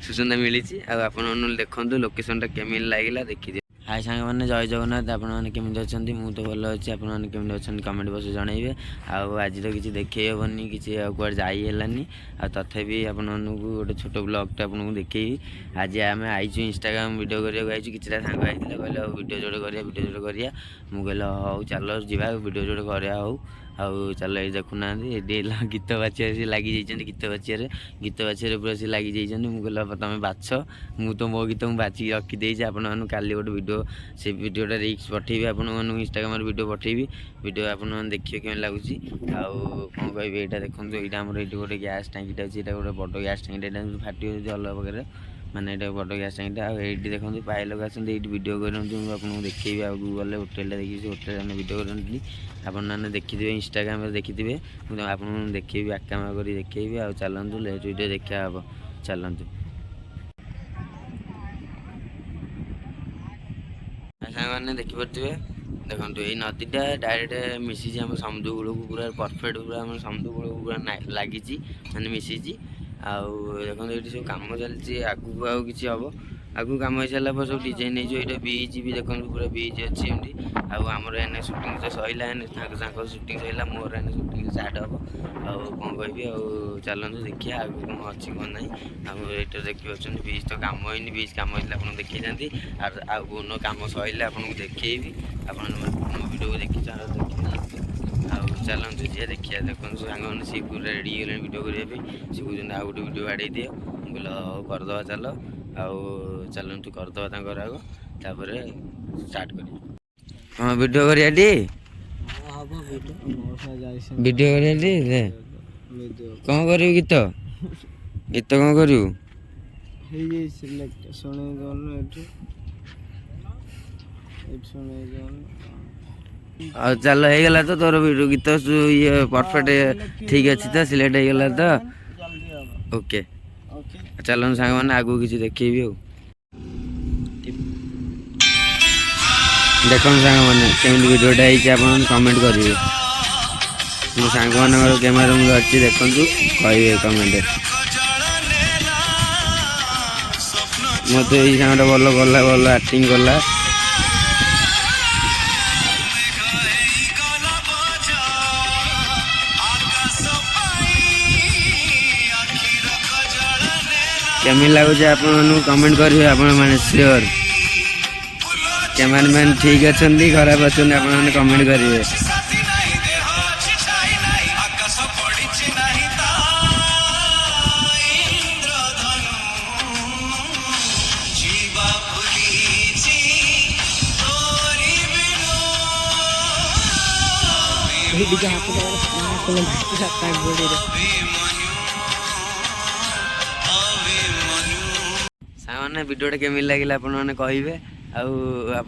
ସୁଚନା ମିली देखु लोकेशन केमी लगे देखिए। हाय सांग मैंने जय जगन्नाथ आपने केमी अच्छा मुझे तो भल अच्छी आपने केमी अच्छा कमेंट बॉक्स जनइबे। आज तो किसी देखे हेनी किसी कुआड़े जाइलानी तथापि आपको गोटे छोट ब्लॉगटे आपको देखी। आज आम आईचु इंस्टाग्राम वीडियो करने किसी सांग आई कहले वीडियो जोड़े करा मुझे हूँ चलो जा वीडियो जोड़े करा हूँ आउ चल ये देखुना गीत बाचिया लगी गीत बाचिया पूरा सी लगी मुझे तुम बाछ मु तो मो गीत बाचिक रखीदे आपन काली गोटे वीडियो से वीडियोटा रिक्स पठेबी आपन इंस्टाग्राम वीडियो पठेबी वीडियो आपन देखिए केम लगुच कौन कह यहाँ देखो यहाँ आम ये गोटे गैस टांकीटा अच्छी गोटे बड़ गैस टांकीटा फाटी अलग प्रकार माने ये बड़ गैस टांकीटा ये देखो पाए लोग आसते वीडियो कर आपको देखी आगे गले होटेल देखिए होटेल वीडियो करती आपने देखिए इंस्टाग्राम देखिए मुझे आप देखी आकामा कर देखी आ चलतु लेट वीडियो देखा हम चलतु मैंने देखिपे देखो ये नदीटा डायरेक्ट मिसी आम समुद्र कूल को पूरा परफेक्ट पूरा आम समुद्र कूल को पूरा लगी मैंने मिसी देखो ये सब कम चलती आगू आउ कि हम आगू कम हो सारा पर सब डिजाइन ये बीच भी देखो पूरा बीच अच्छी आमर एने सुटिंग तो सैला सुटिंग सैला मोर एने सुटिंग स्टार्ट हम कौन कह चलते देखिए आगे कौन अच्छी कौन ना आम ये देखिए बीच तो कम होनी बीच कम होता आपको देखी जाती आउन कम सैले आपको देखी आप वीडियो देखी चलते जी देखिए देखो सांग मैंने सी पूरा रेडी गले वीडियो करने सी कहते आउ गोटे वीडियो बाड़े दिए बोले करदे चल चलतु करदे आगर स्टार्ट कर हाँ वीडियो करिया वीडियो करिया कौन कर गीत गीत कौन कर चल हो गला तो तोर वीडियो गीत ये परफेक्ट ठीक अच्छी तो सिलेक्ट हो गला तो ओके चलो सांग मैंने आगू किसी देखी देखो सांग मैंने केमी वीडियोटा आप कमेंट करेंगे मो सांग मान कैमेरा मुझे अच्छी देखु कहे कमेंट मत ये सांगटा भल गला भल एक्टिंग कला केमी लगुच आप कमेंट करेंगे आपने श्योर कैमरामैन ठीक अच्छा खराब अच्छा आपने कमेंट करेंगे सामने वीडियोटा केमी लगे आपने कहे आप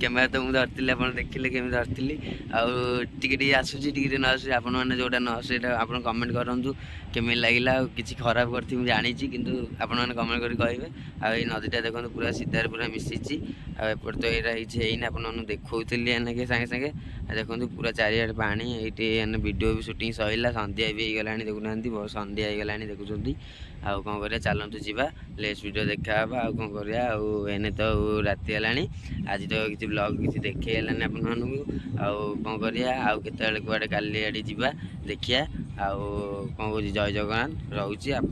कैमेरा तो मुझे धरती आप देखिले केमी धरती आगे आसूसी टे न आसूसी आपने जोटा न आसे आप कमेंट करूँ केमी लगे किसी खराब करती मुझे जानी कि आपने कमेंट कर कहे आई नदीटा देखो पूरा सीधार पूरा मिसी आपर तो यहाँ आपको देखी एने सागे सागे देखो पूरा चारिआडे पानी ये वीडियो भी शूटिंग सैला संध्या भी हो गला देखुना बहुत संध्या हो गला देखुं आउ कौन कर चलतु जा लेस वीडियो देखा आउ कौन कर तो राति है आज तो किसी ब्लॉग किसी देखेलानी आप कौन कर कुआड़े काली आड़े जा देखिया आउ कौन कह जय जगन्नाथ रोचे आप।